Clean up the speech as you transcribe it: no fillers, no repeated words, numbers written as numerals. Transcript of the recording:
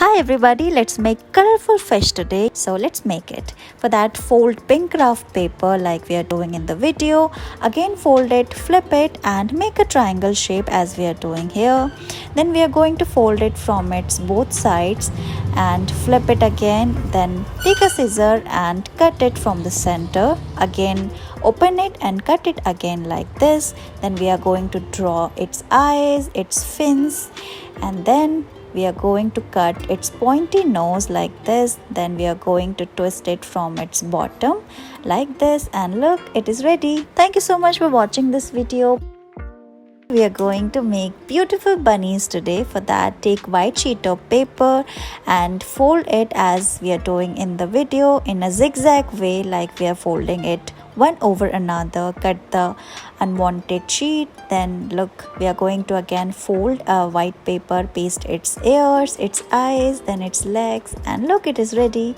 Hi everybody, let's make colorful fish today. So let's make it. For that, fold pink craft paper like we are doing in the video. Again fold it, flip it and make a triangle shape as we are doing here. Then we are going to fold it from its both sides and flip it again. Then take a scissor and cut it from the center. Again open it and cut it again like this. Then we are going to draw its eyes, its fins, and then we are going to cut its pointy nose like this. Then we are going to twist it from its bottom like this, and look, it is ready. Thank you so much for watching this video. We are going to make beautiful bunnies today. For that, take white sheet of paper and fold it as we are doing in the video in a zigzag way, like we are folding it one over another. Cut the unwanted sheet. Then look, we are going to again fold a white paper, paste its ears, its eyes, then its legs, and look, it is ready.